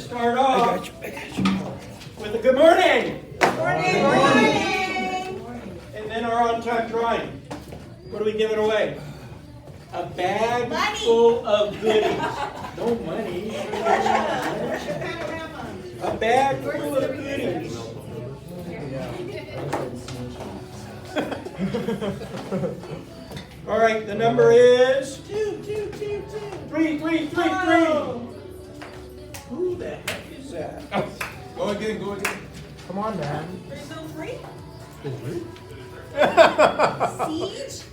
start off with a good morning. Morning. And then our on-time drawing. What are we giving away? A bag Money. full of goodies. No money. A bag full of goodies. All right, the number is 3333. Who the heck is that? Go again, go again. Come on, man. There's no free? Siege?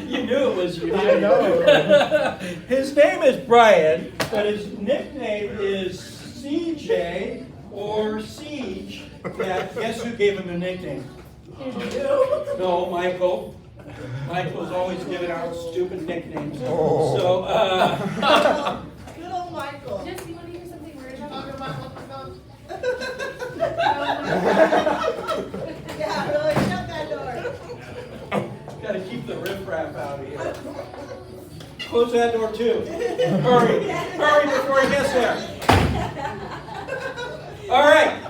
You knew it was you. I know. His name is Brian, but his nickname is CJ or Siege. Yeah, guess who gave him the nickname? No, Michael. Michael's always giving out stupid nicknames. Oh. So, Good old Michael. Jess, you want to hear something weird? Yeah, really, shut that door. gotta keep the riffraff out of here. Close that door too. Hurry, hurry before he gets there. All right.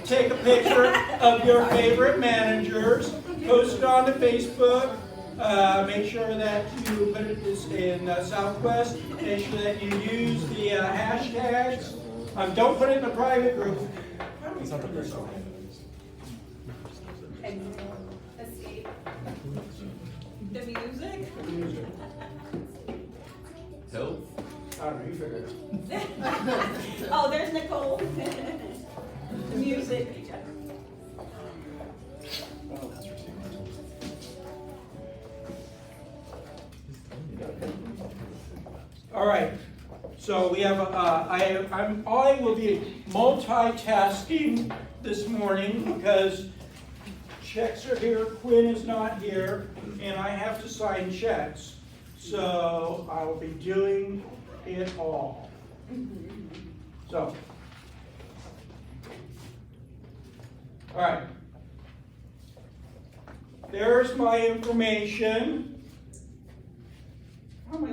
Take a picture of your favorite managers, post it on to Facebook. Make sure that you put it in Southwest. Make sure that you use the hashtags. Don't put it in a private group. Escape. The music? Help. I don't know, you figure it out. Oh, there's Nicole. The music. All right. So we have. I will be multitasking this morning because checks are here. Quinn is not here, and I have to sign checks. So I will be doing it all. So. All right. There's my information. How am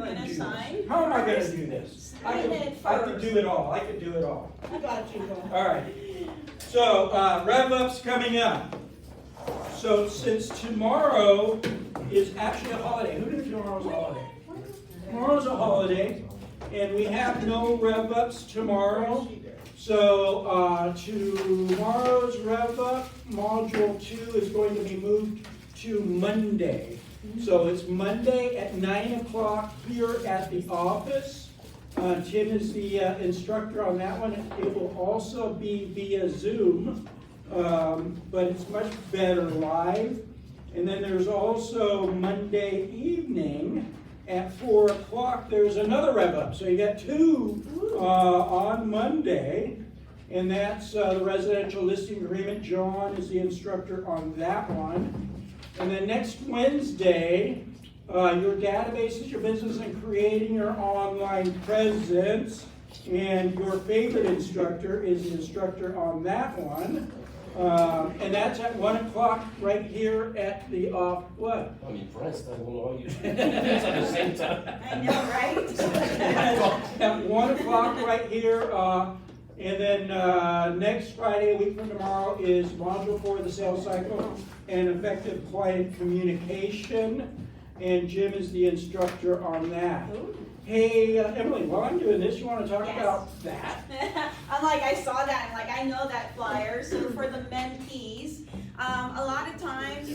I going to do this? How am I going to do this? I could do it all. I could do it all. I got you. All right. So rev up's coming up. So since tomorrow is actually a holiday, who knew tomorrow's a holiday? Tomorrow's a holiday, and we have no rev ups tomorrow. So tomorrow's rev up, module 2 is going to be moved to Monday. So it's Monday at 9 o'clock here at the office. Tim is the instructor on that one. It will also be via Zoom, but it's much better live. And then there's also Monday evening at 4 o'clock, there's another rev up. So you got two on Monday, and that's the residential listing agreement. John is the instructor on that one. And then next Wednesday, your databases, your business, and creating your online presence. And your favorite instructor is the instructor on that one. And that's at 1 o'clock right here at the what? I'm impressed. I don't know how you do this at the same time. I know, right? At 1 o'clock right here. And then next Friday, a week from tomorrow, is module 4 of the sales cycle and effective client communication. And Jim is the instructor on that. Ooh. Hey, Emily, while I'm doing this, you want to talk Yes. about that? I'm like, I saw that, and like, I know that flyer. So for the mentees, a lot of times,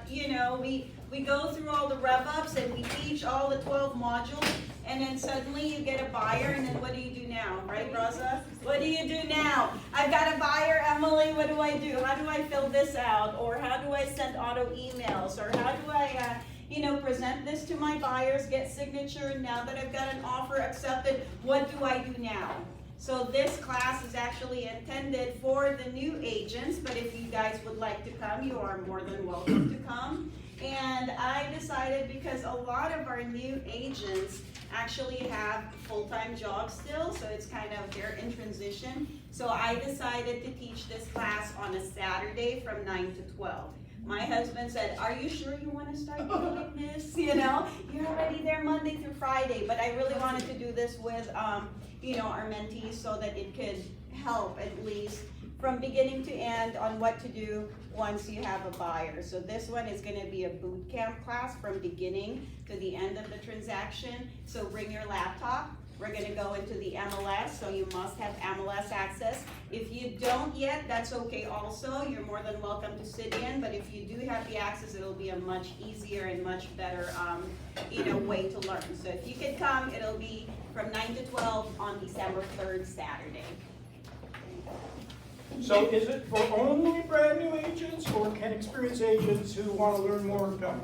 you know, we go through all the rev ups and we teach all the 12 modules, and then suddenly you get a buyer, and then what do you do now, right, Rosa? What do you do now? I've got a buyer, Emily, what do I do? How do I fill this out? Or how do I send auto emails? Or how do I, present this to my buyers, get signature? Now that I've got an offer accepted, what do I do now? So this class is actually intended for the new agents, but if you guys would like to come, you are more than welcome to come. And I decided, because a lot of our new agents actually have full-time jobs still, so it's kind of, they're in transition. So I decided to teach this class on a Saturday from 9 to 12. My husband said, are you sure you want to start doing this? You know, you're already there Monday through Friday, but I really wanted to do this with, you know, our mentees so that it could help at least from beginning to end on what to do once you have a buyer. So this one is gonna be a boot camp class from beginning to the end of the transaction. So bring your laptop. We're gonna go into the MLS, so you must have MLS access. If you don't yet, that's okay also. You're more than welcome to sit in, but if you do have the access, it'll be a much easier and much better, you know, way to learn. So if you could come, it'll be from 9 to 12 on December 3rd, Saturday. So is it for only brand new agents, or can experienced agents who want to learn more come?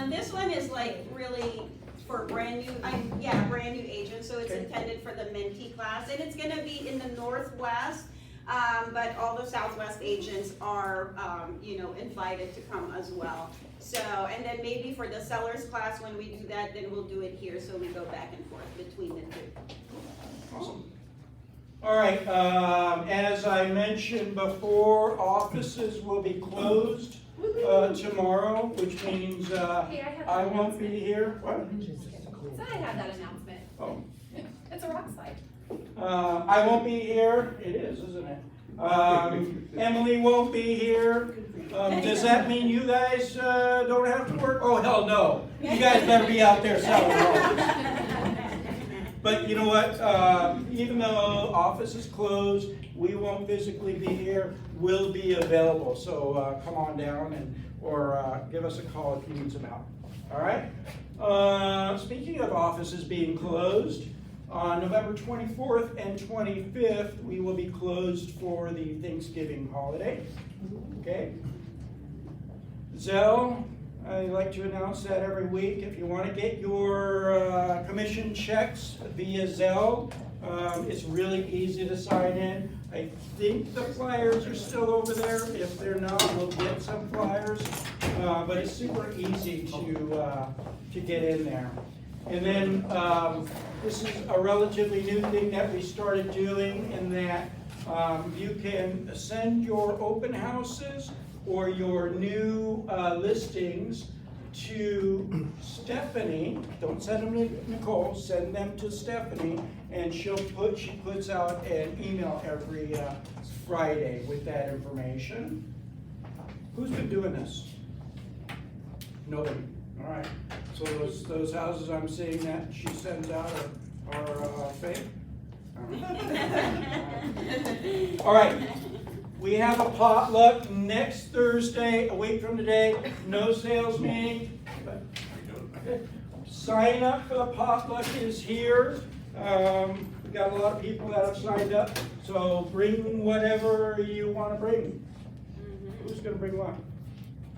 This one is like really for brand new, brand new agents, so it's Okay. intended for the mentee class, and it's gonna be in the Northwest, but all the Southwest agents are, you know, invited to come as well. So, and then maybe for the sellers class, when we do that, then we'll do it here, so we go back and forth between the two. Awesome. All right, as I mentioned before, offices will be closed tomorrow, which means Hey, I have I that won't be announcement. here. What? So I have that announcement. Oh. It's a rock slide. I won't be here. It is, isn't it? Emily won't be here. Does that mean you guys don't have to work? Oh, hell no. You guys better be out there selling homes. But you know what? Even though office is closed, we won't physically be here. We'll be available. So come on down or give us a call if you need some help. All right? Speaking of offices being closed, on November 24th and 25th, we will be closed for the Thanksgiving holiday. Okay? Zelle, I like to announce that every week. If you want to get your commission checks via Zelle, it's really easy to sign in. I think the flyers are still over there. If they're not, we'll get some flyers. But it's super easy to get in there. And then this is a relatively new thing that we started doing, in that you can send your open houses or your new listings to Stephanie. Don't send them to Nicole, send them to Stephanie, and she puts out an email every Friday with that information. Who's been doing this? Nobody. All right. So those houses I'm seeing that she sends out are fake? All right. We have a potluck next Thursday, a week from today. No sales meeting. Sign up for the potluck is here. We got a lot of people that have signed up. So bring whatever you want to bring. Who's going to bring what?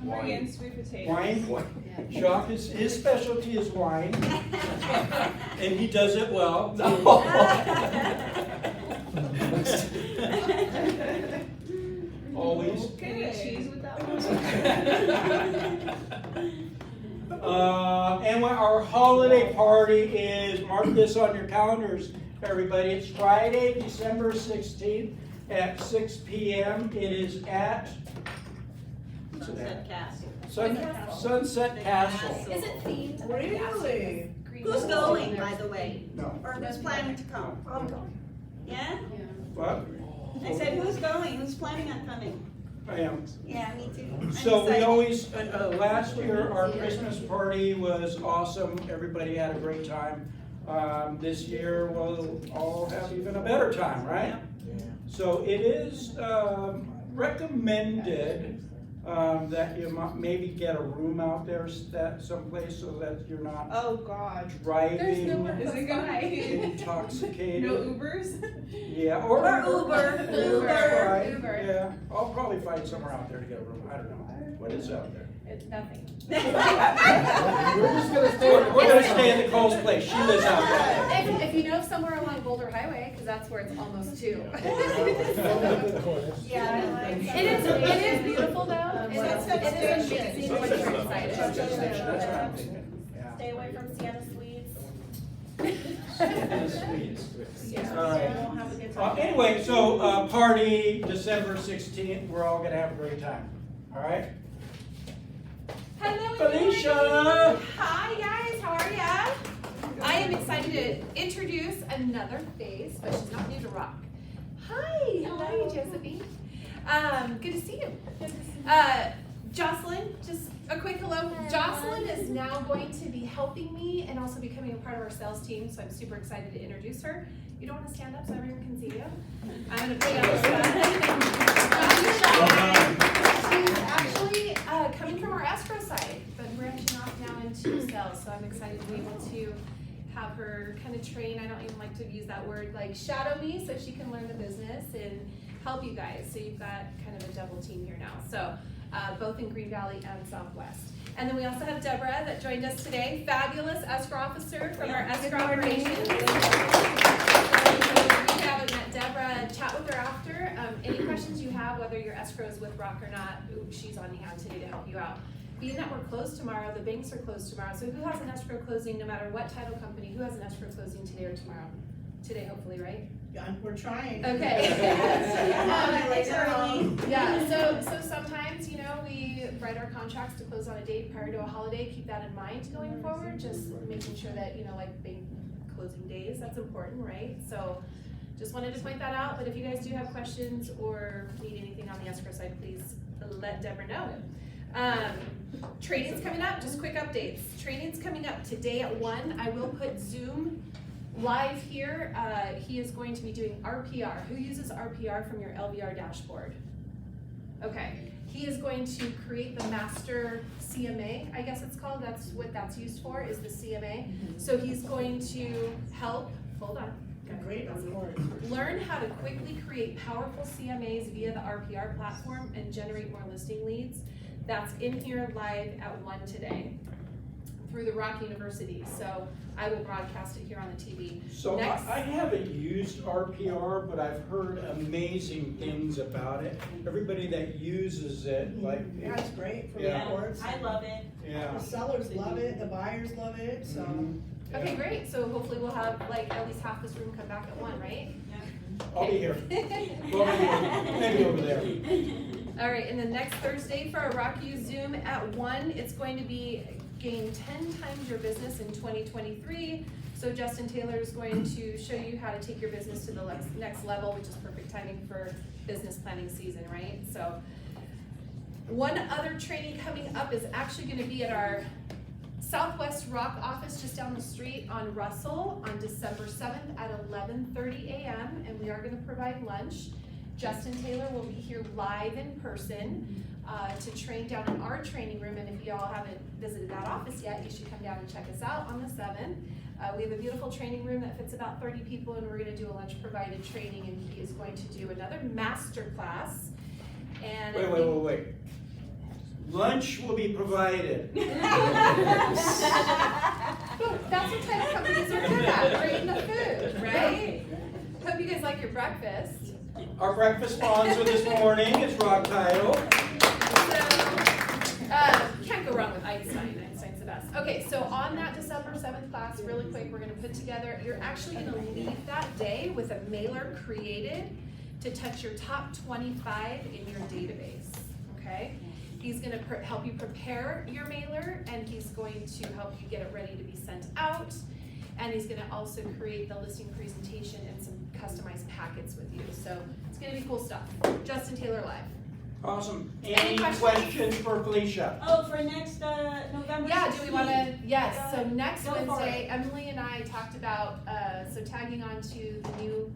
I'm bringing sweet potatoes. Wine? Jacques, his specialty is wine, and he does it well. Always. Can you cheese with that one? And what our holiday party is, mark this on your calendars, everybody. It's Friday, December 16th at 6 p.m. It is at Sunset Castle. Sunset Castle. Is it themed? Really? Who's going, by the way? No. Or who's planning to come? I'm going. Yeah? What? I said, who's going? Who's planning on coming? I am. Yeah, me too. I'm So we excited. always, last year, our Christmas party was awesome. Everybody had a great time. This year, we'll all have even a better time, right? So it is recommended that you maybe get a room out there someplace so that you're not Oh, God. driving Is it gonna be intoxicated. no Ubers? Yeah, Or or Uber. Uber. Right, Uber. yeah. I'll probably find somewhere out there to get a room. I don't know. What is out there? It's nothing. We're just gonna stay. We're gonna stay at Nicole's place. She lives out there. If you know somewhere along Boulder Highway, because that's where it's almost to. Yeah. It is beautiful though. It is amazing when you're Sunset excited. Station, that's what I'm thinking. Yeah. Stay away from Sienna Suites. Yeah. All right. We'll have a good time. Anyway, so party December 16th. We're all gonna have a great time. All right. Hello, Felicia. Hi guys, how are ya? I am excited to introduce another face, but she's not new to rock. Hi, how are you, Josephine? Good to see you. Jocelyn, just a quick hello. Jocelyn is now going to be helping me and also becoming a part of our sales team, so I'm super excited to introduce her. You don't want to stand up so everyone can see you? I'm going to put you on the spot. She's actually coming from our escrow side, but branching off now into sales, so I'm excited to be able to have her kind of train. I don't even like to use that word, like shadow me, so she can learn the business and help you guys. So you've got kind of a double team here now. So both in Green Valley and Southwest. And then we also have Deborah that joined us today, fabulous escrow officer from our escrow operations. If you haven't met Deborah, chat with her after. Any questions you have, whether your escrow is with Rock or not, she's on hand today to help you out. Being that we're closed tomorrow, the banks are closed tomorrow, so who has an escrow closing, no matter what title company, who has an escrow closing today or tomorrow? Today, hopefully, right? Yeah, we're trying. Okay. It's early. Yeah, so sometimes, you know, we write our contracts to close on a date prior to a holiday. Keep that in mind going forward, just making sure that, you know, like bank closing days, that's important, right? So just wanted to point that out, but if you guys do have questions or need anything on the escrow side, please let Deborah know. Training's coming up, just quick updates. Training's coming up today at 1. I will put Zoom live here. He is going to be doing RPR. Who uses RPR from your LVR dashboard? Okay. He is going to create the master CMA, I guess it's called. That's what that's used for, is the CMA. So he's going to help, hold on. Great, of course. Learn how to quickly create powerful CMAs via the RPR platform and generate more listing leads. That's in here live at 1 today through the Rock University. So I will broadcast it here on the TV. So Next. I haven't used RPR, but I've heard amazing things about it. Everybody that uses it, like, Yeah, it's great for Yeah. reports. I love it. yeah. The sellers love it, the buyers love it, so. Mhm. Okay, Yeah. great. So hopefully we'll have like at least half this room come back at 1, right? I'll be here. Well, maybe over there. All right, and then next Thursday for our Rock U Zoom at 1, it's going to be gain 10 times your business in 2023. So Justin Taylor is going to show you how to take your business to the next level, which is perfect timing for business planning season, right? So one other training coming up is actually going to be at our Southwest Rock office just down the street on Russell on December 7th at 11:30 a.m. and we are going to provide lunch. Justin Taylor will be here live in person to train down in our training room, and if y'all haven't visited that office yet, you should come down and check us out on the 7th. We have a beautiful training room that fits about 30 people, and we're going to do a lunch provided training, and he is going to do another master class. And Wait. Lunch will be provided. That's what type of companies are good at, bringing the food, right? Hope you guys like your breakfast. Our breakfast sponsor this morning is Rock Title. Can't go wrong with Einstein. Einstein's the best. Okay, so on that December 7th class, really quick, we're gonna put together, you're actually gonna leave that day with a mailer created to touch your top 25 in your database, okay? He's gonna help you prepare your mailer, and he's going to help you get it ready to be sent out. And he's gonna also create the listing presentation and some customized packets with you. So it's gonna be cool stuff. Justin Taylor Live. Awesome. Any Any questions? questions for Felicia? Oh, for next November 16th. Yeah, do we wanna, yes, so next Go for Wednesday, Emily and I talked about, so tagging on to the new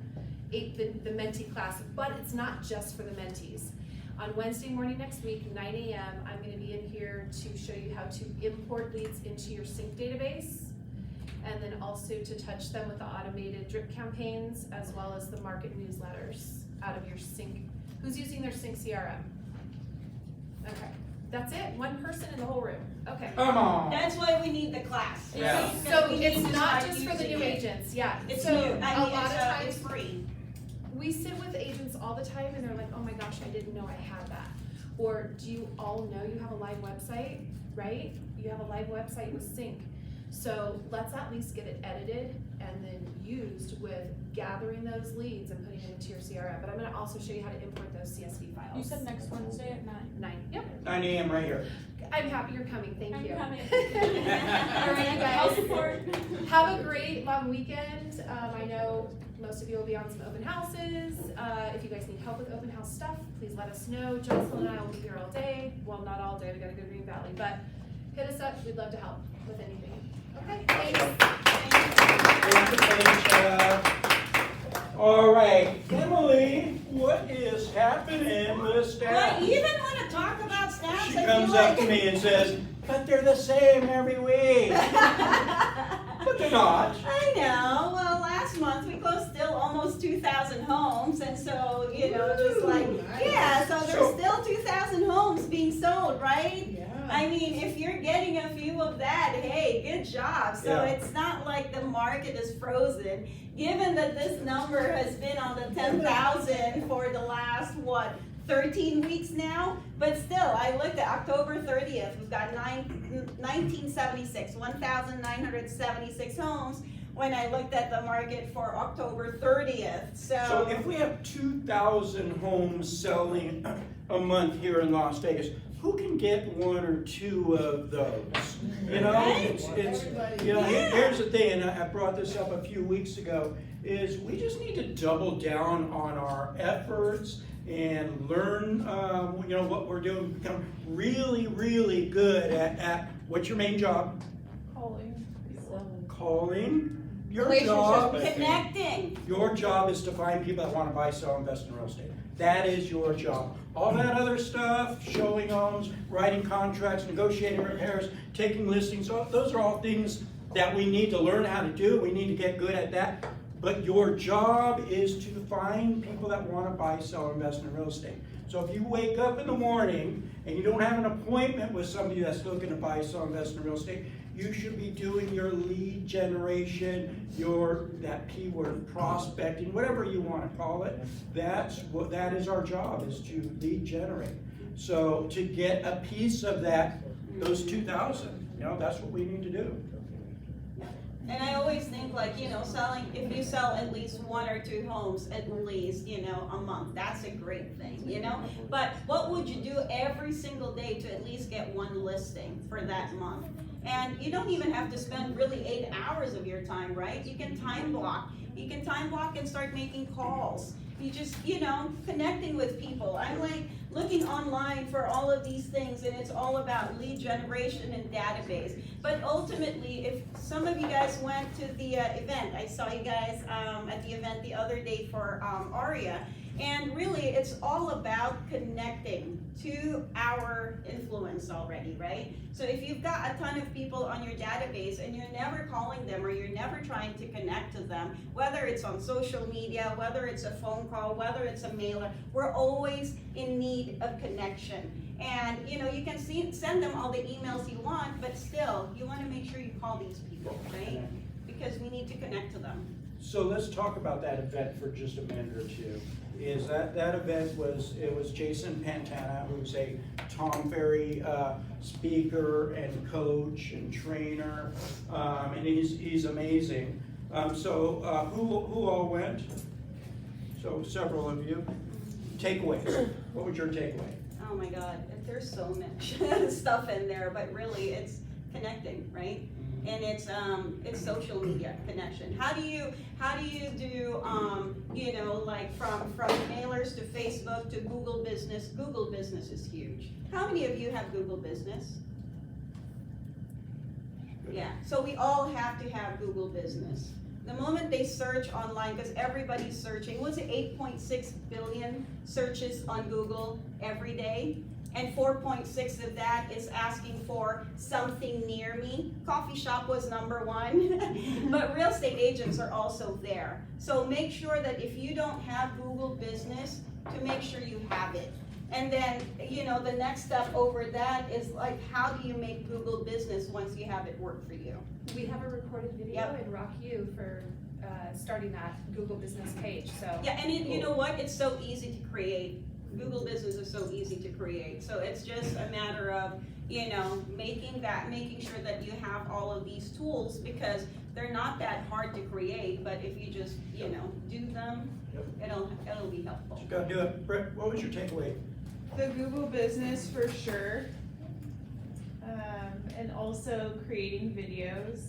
the mentee class, but it's not just for the mentees. On Wednesday morning next week, 9 a.m., I'm gonna be in here to show you how to import leads into your sync database, and then also to touch them with the automated drip campaigns, as well as the market newsletters out of your sync. Who's using their sync CRM? Okay, that's it, one person in the whole room, okay. Come on. That's why we need the class. Yeah. So We need it's to not start just for the using new it. agents, yeah. It's So new, I mean, a lot of times, it's free. we sit with agents all the time and they're like, oh my gosh, I didn't know I had that. Or do you all know you have a live website, right? You have a live website with Sync. So let's at least get it edited and then used with gathering those leads and putting them into your CRM. But I'm gonna also show you how to import those CSV files. You said next Wednesday at 9. 9, yep. 9 a.m. right here. I'm happy you're coming, thank I'm you. coming. All right, you I'll guys. support. Have a great long weekend. I know most of you will be on some open houses. If you guys need help with open house stuff, please let us know. Jocelyn and I will be here all day. Well, not all day, we gotta go to Green Valley, but hit us up, we'd love to help with anything. Okay, thanks. Thank you, Paige. All right, Emily, what is happening with Do I staff? even wanna talk about stamps? She I comes feel up like- to me and says, but they're the same every week. But they're not. I know. Well, last month we closed still almost 2,000 homes, and so just like Ooh, nice. yeah. So there's So- still 2,000 homes being sold, right? Yeah. I mean, if you're getting a few of that, hey, good job. So Yeah. it's not like the market is frozen. Given that this number has been on the 10,000 for the last 13 weeks now, but still, I looked at October 30th, we've got 1,976 homes when I looked at the market for October 30th, So if we have 2,000 homes selling a month here in Las Vegas, who can get one or two of those? You know, Right? it's Everybody. Yeah, here's the thing, and I brought this up a few weeks ago, is we just need to double down on our efforts and learn, what we're doing, become really, really good at what's your main job? Calling. Your job, connecting. your job is to find people that want to buy, sell, invest in real estate. That is your job. All that other stuff, showing homes, writing contracts, negotiating repairs, taking listings, those are all things that we need to learn how to do. We need to get good at that. But your job is to find people that want to buy, sell, invest in real estate. So if you wake up in the morning and you don't have an appointment with somebody that's looking to buy, sell, invest in real estate, you should be doing your lead generation, that keyword prospecting, whatever you want to call it. That is our job, is to lead generate. So to get a piece of that, those 2,000, that's what we need to do. And I always think if you sell at least 1 or 2 homes at least, a month, that's a great thing, But what would you do every single day to at least get 1 listing for that month? And you don't even have to spend really 8 hours of your time, right? You can time block. You can time block and start making calls. You just, connecting with people. I'm like looking online for all of these things, and it's all about lead generation and database. But ultimately, if some of you guys went to the event, I saw you guys at the event the other day for ARIA, and really it's all about connecting to our influence already, right? So if you've got a ton of people on your database and you're never calling them or you're never trying to connect to them, whether it's on social media, whether it's a phone call, whether it's a mailer, we're always in need of connection. And you can send them all the emails you want, but still, you want to make sure you call these people, right? Because we need to connect to them. So let's talk about that event for just a minute or two. Is that event was Jason Pantana, who's a Tom Ferry speaker and coach and trainer, and he's amazing. So who all went? So several of you. Takeaways. What was your takeaway? Oh my God, there's so much stuff in there, but really it's connecting, right? And it's social media connection. How do you do from mailers to Facebook to Google Business? Google Business is huge. How many of you have Google Business? Yeah, so we all have to have Google Business. The moment they search online, because everybody's searching, was it 8.6 billion searches on Google every day? And 4.6 of that is asking for something near me. Coffee shop was number 1, but real estate agents are also there. So make sure that if you don't have Google Business, to make sure you have it. And then, the next step over that is how do you make Google Business once you have it work for you? We have a recorded video Yep. and rock you for starting that Google Business page, so. Yeah, and you know what? It's so easy to create. Google Business is so easy to create. So it's just a matter of, you know, making sure that you have all of these tools, because they're not that hard to create, but if you just, you know, do them, it'll be helpful. You gotta do it. Britt, what was your takeaway? The Google Business for sure. And also creating videos.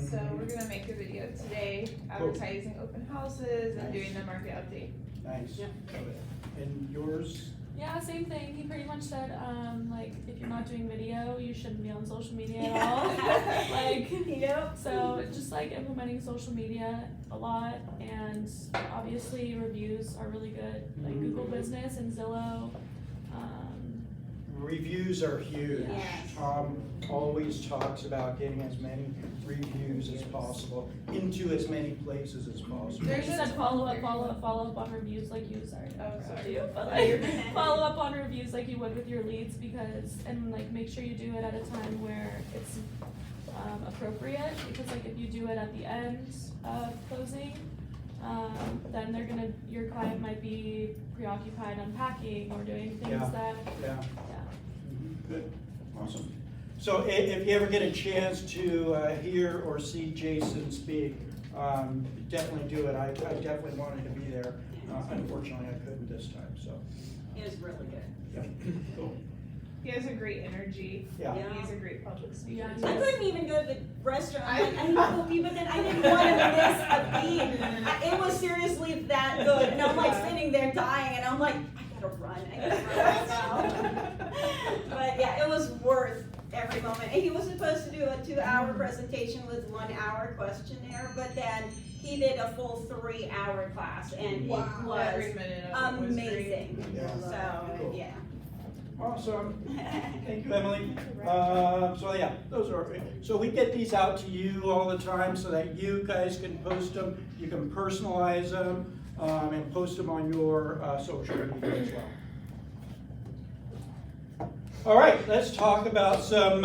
So we're gonna make a video today advertising open houses and doing the market update. Nice. Yep. And yours? Yeah, same thing. He pretty much said, like, if you're not doing video, you shouldn't be on social media at all. Like, Yep. so just like implementing social media a lot, and obviously reviews are really good, like Google Business and Zillow. Reviews are huge. Yes. Tom always talks about getting as many reviews as possible into as many places as possible. There's just follow up on reviews like you, sorry. Oh, sorry. But like, follow up on reviews like you would with your leads, because, and like make sure you do it at a time where it's appropriate, because like if you do it at the end of closing, then your client might be preoccupied unpacking or doing things Yeah. that, Yeah. yeah. Good, awesome. So if you ever get a chance to hear or see Jason speak, definitely do it. I definitely wanted to be there. Unfortunately, I couldn't this time, so. It was really good. Yeah, cool. He has a great energy. Yeah. Yeah. He's a great public speaker. Yeah, I couldn't even go to the restaurant. I'm like, I need to go pee, but then I didn't want to miss a beat. It was seriously that good, and I'm like sitting there dying, and I'm like, I gotta run right now. But yeah, it was worth every moment. And he was supposed to do a 2-hour presentation with 1-hour questionnaire, but then he did a full 3-hour class, and it was Every minute of it was great. amazing. Yeah. So, Cool. yeah. Awesome. Thank you, Emily. So yeah, those are, so we get these out to you all the time so that you guys can post them, you can personalize them, and post them on your social media as well. All right, let's talk about some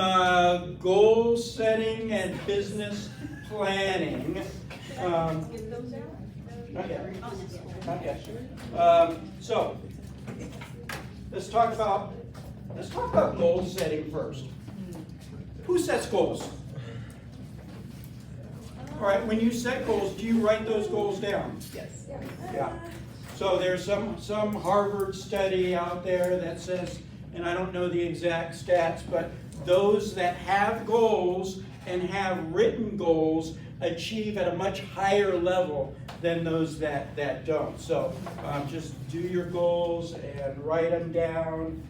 goal setting and business planning. Give those out? Not yet. Oh, yes, yes. Not yet. So, let's talk about goal setting first. Who sets goals? All right, when you set goals, do you write those goals down? Yes. Yeah. So there's some Harvard study out there that says, and I don't know the exact stats, but those that have goals and have written goals achieve at a much higher level than those that don't. So just do your goals and write them down.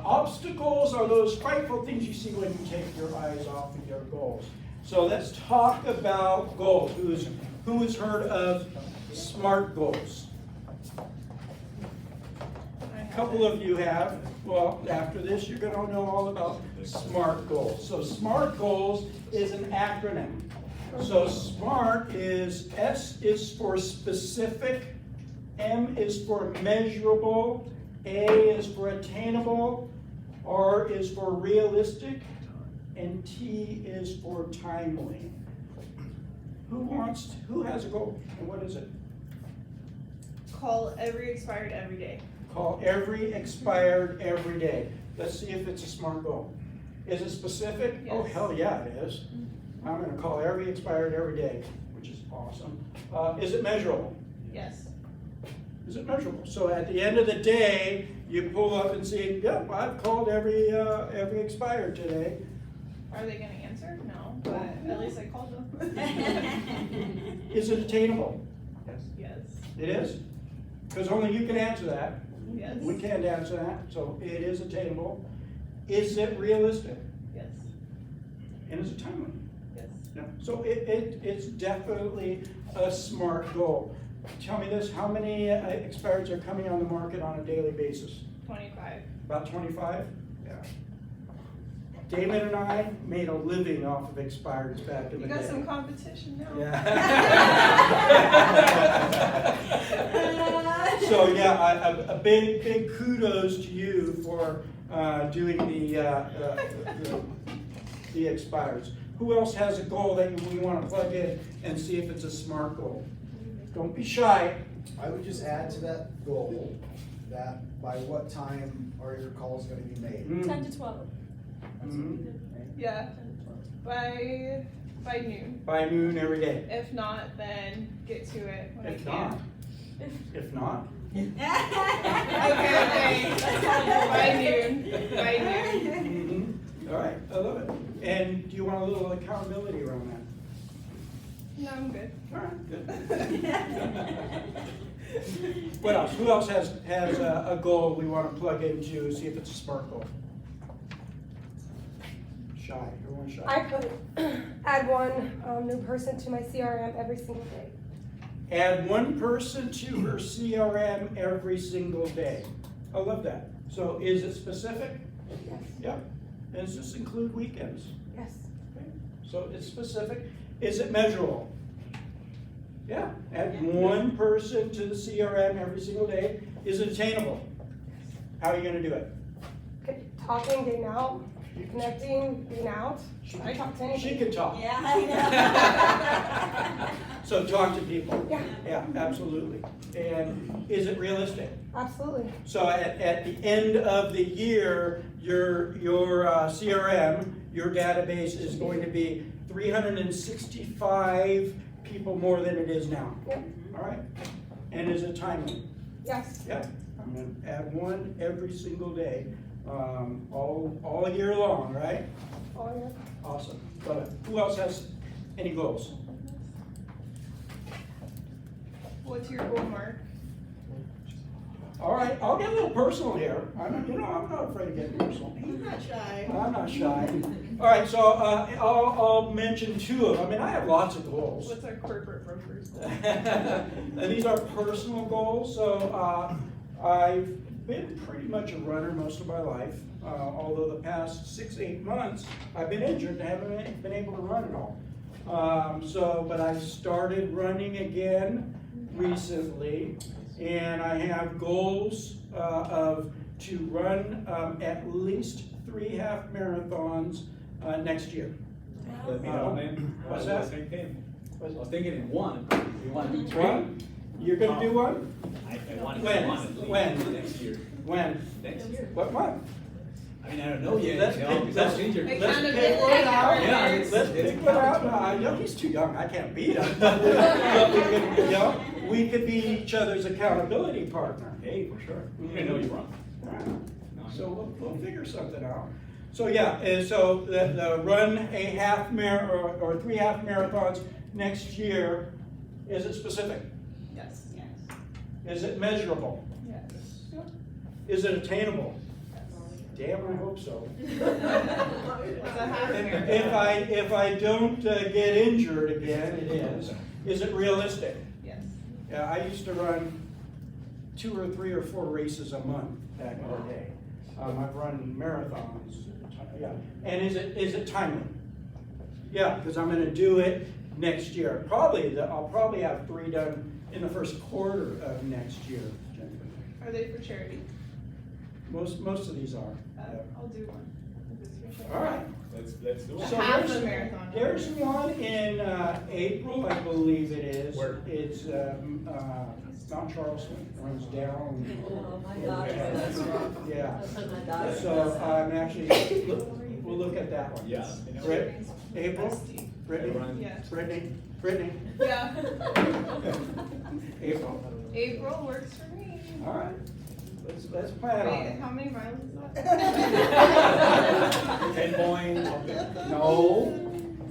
Obstacles are those frightful things you see when you take your eyes off of your goals. So let's talk about goals. Who has heard of SMART goals? A couple of you have. Well, after this, you're going to know all about SMART goals. So SMART goals is an acronym. So SMART is, S is for specific, M is for measurable, A is for attainable, R is for realistic, and T is for timely. Who has a goal, and what is it? Call every expired every day. Call every expired every day. Let's see if it's a SMART goal. Is it specific? Oh, Yes. hell yeah, it is. I'm gonna call every expired every day, which is awesome. Is it measurable? Yes. Is it measurable? So at the end of the day, you pull up and see, yep, I've called every expired today. Are they gonna answer? No, but at least I called them. Is it attainable? Yes. It is? Because only you can answer that. Yes. We can't answer that, so it is attainable. Is it realistic? Yes. And is it timely? Yes. No. So it's definitely a SMART goal. Tell me this, how many expireds are coming on the market on a daily basis? 25. About 25? Yeah. David and I made a living off of expireds back in the You day. got some competition now. Yeah. So yeah, a big kudos to you for doing the expireds. Who else has a goal that we want to plug in and see if it's a SMART goal? Don't be shy. I would just add to that goal that by what time are your calls gonna be made? 10 to 12. Yeah, by noon. By noon every day. If not, then get to it when If I not, can. if not, Okay. By noon. By noon. all right, I love it. And do you want a little accountability around that? No, I'm good. All right, good. What else? Who else has a goal we want to plug into, see if it's a SMART goal? Shy, everyone's shy. I could add one new person to my CRM every single day. Add one person to her CRM every single day. I love that. So is it specific? Yes. Yep. And does this include weekends? Yes. So it's specific. Is it measurable? Yeah. Add one person to the CRM every single day. Is it attainable? How are you gonna do it? Okay, talking, getting out, connecting, being out. I talk to anybody. She can talk. Yeah, I know. So talk to people. Yeah. Yeah, absolutely. And is it realistic? Absolutely. So at the end of the year, your CRM, your database is going to be 365 people more than it is now. Yep. All right? And is it timely? Yes. Yeah. I'm gonna add one every single day, all year long, right? Oh, yeah. Awesome. Love it. Who else has any goals? What's your goal, Mark? All right, I'll get a little personal here. I'm not afraid of getting personal. He's not shy. I'm not shy. All right, so I'll mention two of them. I mean, I have lots of goals. What's our corporate broker's goal? And these are personal goals. So I've been pretty much a runner most of my life. Although the past 6-8 months, I've been injured and haven't been able to run at all. But I started running again recently, and I have goals to run at least 3 half marathons next year. Let me know, man. What's that? I was thinking in one. You want to do 3? One? You're gonna do one? I want to When? do one at least. When? Next year. When? Next year. What month? I mean, I don't know yet. Let's you know, pick- because let's- I'm injured. let's Accountability pick one out. partners. Let's pick one out. I know he's too young, I can't beat him. But we could be each other's accountability partner. Hey, for sure. I know you're wrong. So we'll figure something out. So yeah, and so the run a half or 3 half marathons next year, is it specific? Yes. Is it measurable? Yes. Is it attainable? Damn, I hope so. It's a half marathon. If I don't get injured again, it is. Is it realistic? Yes. Yeah, I used to run 2 or 3 or 4 races a month back in the day. I've run marathons. Yeah, and is it timely? Yeah, because I'm going to do it next year. I'll probably have 3 done in the first quarter of next year. Are they for charity? Most of these are. I'll do one. If it's for charity. All right. Let's do it. So Half there's- a marathon. There's one in April, I believe it is. Where? It's Mount Charleston, it runs down. Oh my God, that's wrong. Yeah. That's what my daughter So I'm actually, we'll look at that one. Yeah. April? Brittany? Yeah. Brittany? Yeah. April. April works for me. All right. Let's plan on Wait, it. how many miles is that? 10 points. No.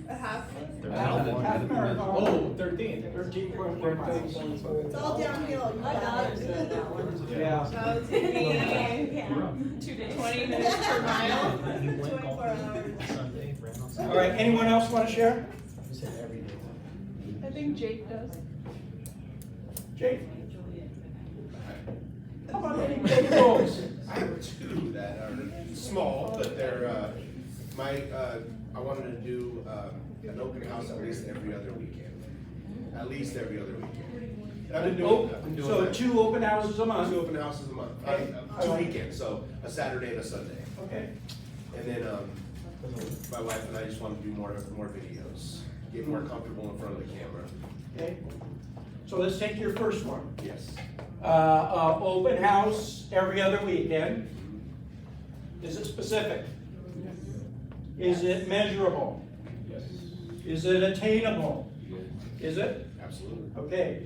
A half? Half marathon. Oh, 13. 13.1 miles. It's all downhill. You My got daughter's it. doing that one. Yeah. That would take me 2 days. 20 minutes per mile. 24 hours. All right, anyone else want to share? I think Jake does. Jake? How about any big goals? I have 2 that are small, but they're, I wanted to do an open house at least every other weekend. At least every other weekend. I've been doing So that. 2 open houses a month? 2 open houses a month, 2 weekends, so a Saturday and a Sunday. Okay. And then, my wife and I just want to do more videos, get more comfortable in front of the camera. Okay. So let's take your first one. Yes. Open house every other weekend. Is it specific? Is it measurable? Yes. Is it attainable? Is it? Absolutely. Okay.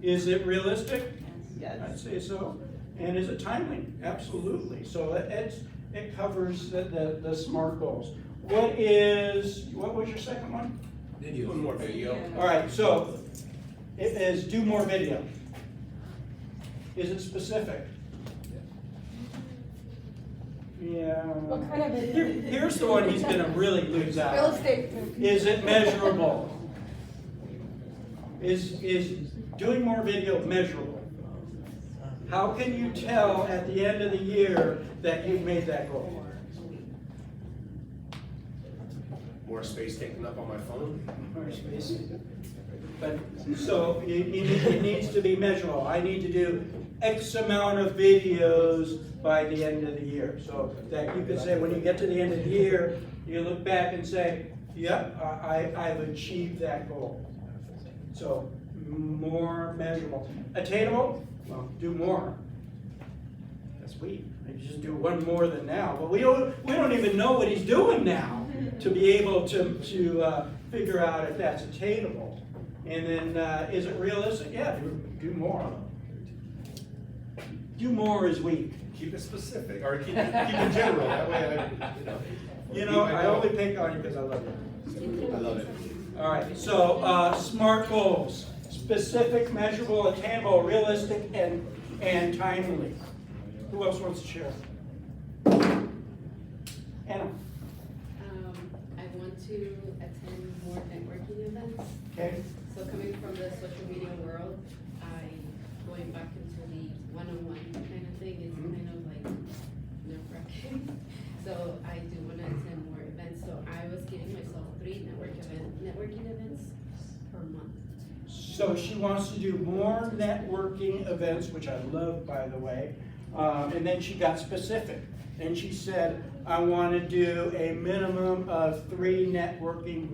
Is it realistic? Yes. I'd say so. And is it timely? Absolutely. So it covers the SMART goals. What was your second one? One more video. All right, so it is do more video. Is it specific? Yeah. What kind of video? Here's the one he's gonna really lose out. Real estate. Is it measurable? Is doing more video measurable? How can you tell at the end of the year that you've made that goal? More space taken up on my phone. More space. But, so it needs to be measurable. I need to do X amount of videos by the end of the year. So that you could say, when you get to the end of the year, you look back and say, yep, I've achieved that goal. So more measurable. Attainable? Well, do more. That's sweet. I just do one more than now. But we don't even know what he's doing now to be able to figure out if that's attainable. And then, is it realistic? Yeah, do more. Do more is weak. Keep it specific, or keep it general. That way, I only pick on you because I love you. I love it. All right. So SMART goals: specific, measurable, attainable, realistic, and timely. Who else wants to share? Anna. I want to attend more networking events. Okay. So coming from the social media world, going back into the one-on-one kind of thing is kind of like nerve-wracking. So I do want to attend more events. So I was giving myself 3 networking events per month. So she wants to do more networking events, which I love, by the way. And then she got specific. And she said, I want to do a minimum of 3 networking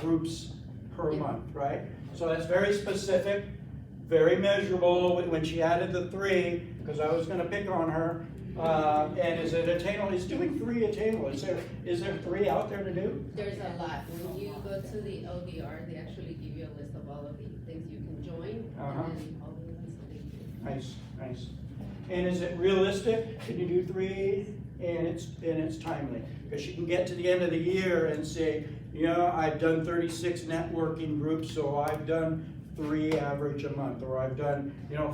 groups per month, right? So that's very specific, very measurable. When she added the 3, because I was going to pick on her, and is it attainable? Is doing 3 attainable? Is there 3 out there to do? There's a lot. When you go to the LDR, they actually give you a list of all of the things you can join, and then all the events that they do. Nice, nice. And is it realistic? Can you do 3 and it's timely? Because she can get to the end of the year and say, I've done 36 networking groups, so I've done 3 average a month, or I've done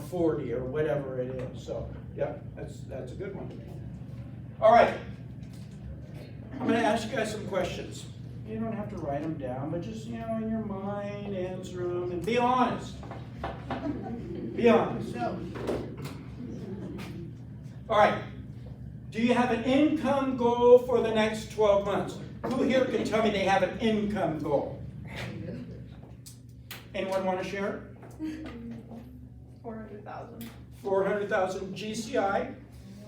40 or whatever it is. So yeah, that's a good one. All right, I'm going to ask you guys some questions. You don't have to write them down, but just in your mind, answer them, and be honest. Be honest. All right. Do you have an income goal for the next 12 months? Who here can tell me they have an income goal? Anyone want to share? 400,000. 400,000 GCI,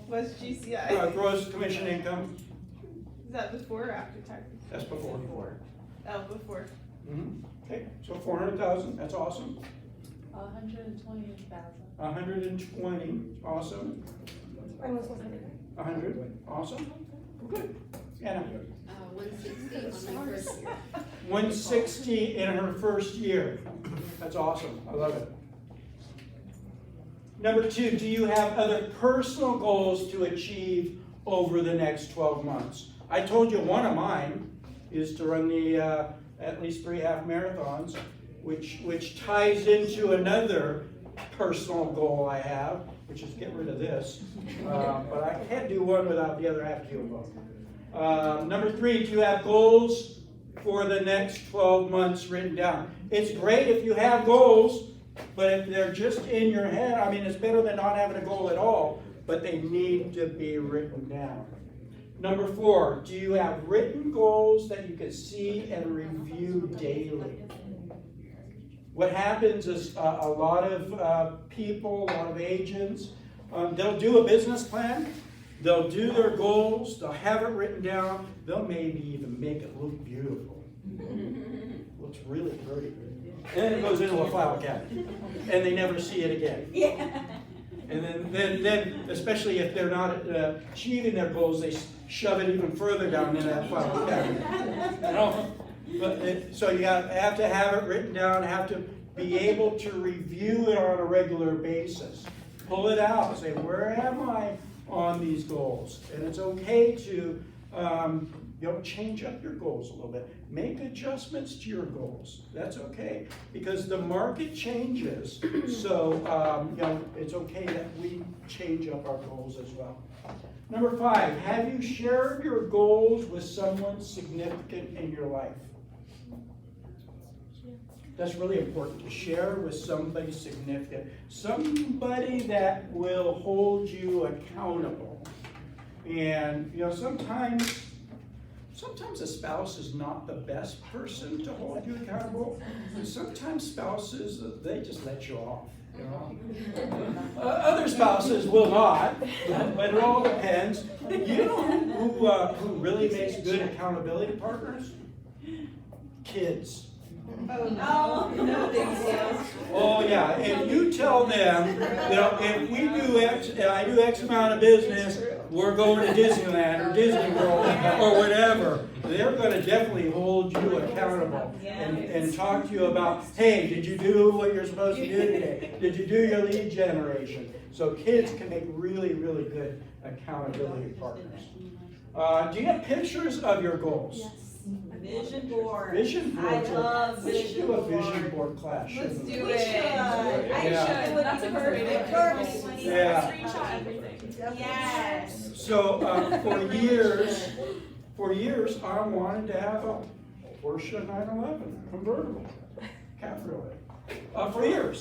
What's GCI? gross commission income. Is that before or after taxes? That's before. Oh, before. Okay, so 400,000. That's awesome. 120,000. 120. Awesome. Mine was 100. 100. Awesome. Good. Anna. 160 on my first year. 160 in her first year. That's awesome. I love it. Number 2, do you have other personal goals to achieve over the next 12 months? I told you one of mine is to run the at least 3 half marathons, which ties into another personal goal I have, which is get rid of this. But I can't do one without the other. I have to do both. Number 3, do you have goals for the next 12 months written down? It's great if you have goals, but if they're just in your head, I mean, it's better than not having a goal at all, but they need to be written down. Number 4, do you have written goals that you can see and review daily? What happens is a lot of people, a lot of agents, they'll do a business plan, they'll do their goals, they'll have it written down, they'll maybe even make it look beautiful. Looks really pretty. And then it goes into a file cabinet, and they never see it again. Yeah. And then, especially if they're not achieving their goals, they shove it even further down in that file cabinet. You know? But so you have to have it written down, have to be able to review it on a regular basis. Pull it out, say, where am I on these goals? And it's okay to change up your goals a little bit. Make adjustments to your goals. That's okay, because the market changes. So it's okay that we change up our goals as well. Number 5, have you shared your goals with someone significant in your life? That's really important, to share with somebody significant. Somebody that will hold you accountable. And sometimes a spouse is not the best person to hold you accountable. And sometimes spouses, they just let you off. You know? Other spouses will not, but it all depends. You know who really makes good accountability partners? Kids. Oh, no big deal. Oh yeah, if you tell them, if we do I do X amount of business, we're going to Disneyland or Disney World or whatever, they're going to definitely hold you accountable and talk to you about, hey, did you do what you're supposed to do today? Did you do your lead generation? So kids can make really, really good accountability partners. Do you have pictures of your goals? Yes. Vision board. Vision board. I love We should vision do a board. vision board class. Let's shouldn't we? do We it. should. I Yeah. should. Would That's be a great perfect. idea. Yeah. Screenshot everything. Yes. So for years, I wanted to have a Porsche 911 convertible cabriolet for years,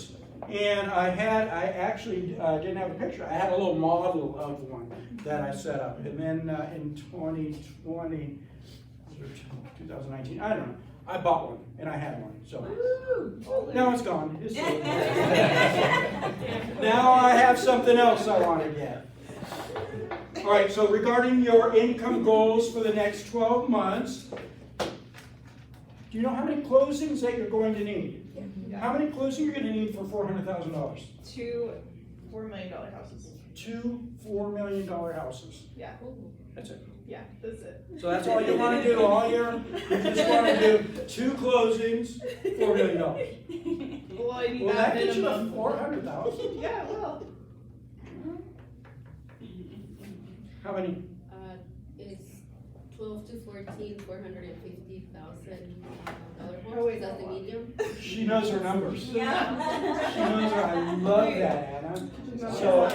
and I actually didn't have a picture. I had a little model of one that I set up, and then in 2020 or 2019, I don't know, I bought one and I had one. So now it's gone. It's sold. Now I have something else I want to get. All right, so regarding your income goals for the next 12 months, do you know how many closings that you're going to need? Yeah. How many closings you're going to need for $400,000? 2 $4 million houses. 2 $4 million houses. Yeah. That's it. Yeah, that's it. So that's all you want to do all year? You just want to do 2 closings, $4 million. Well, I need Will that get you to minimum. 400,000? Yeah, well. How many? It's 12 to 14, $450,000 Oh, wait, homes. That's the no. medium. She knows her numbers. Yeah. She knows her. I love that, Anna. So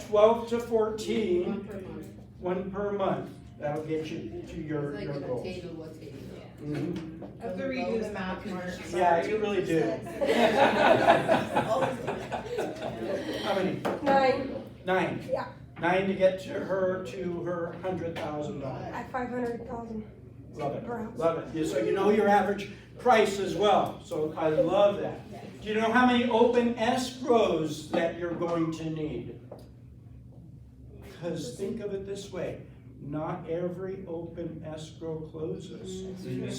12 to 14, One per month. 1 per month. That'll get you to your It's like an goals. attainable table. Mhm. I have to redo the math, Mark. Yeah, you really do. How many? 9 9. Yeah. 9 to get to her $100,000. at 500,000. Love it. Per house. Love it. Yeah, so you know your average price as well. So I love that. Do you know how many open escrows that you're going to need? Because think of it this way. Not every open escrow closes.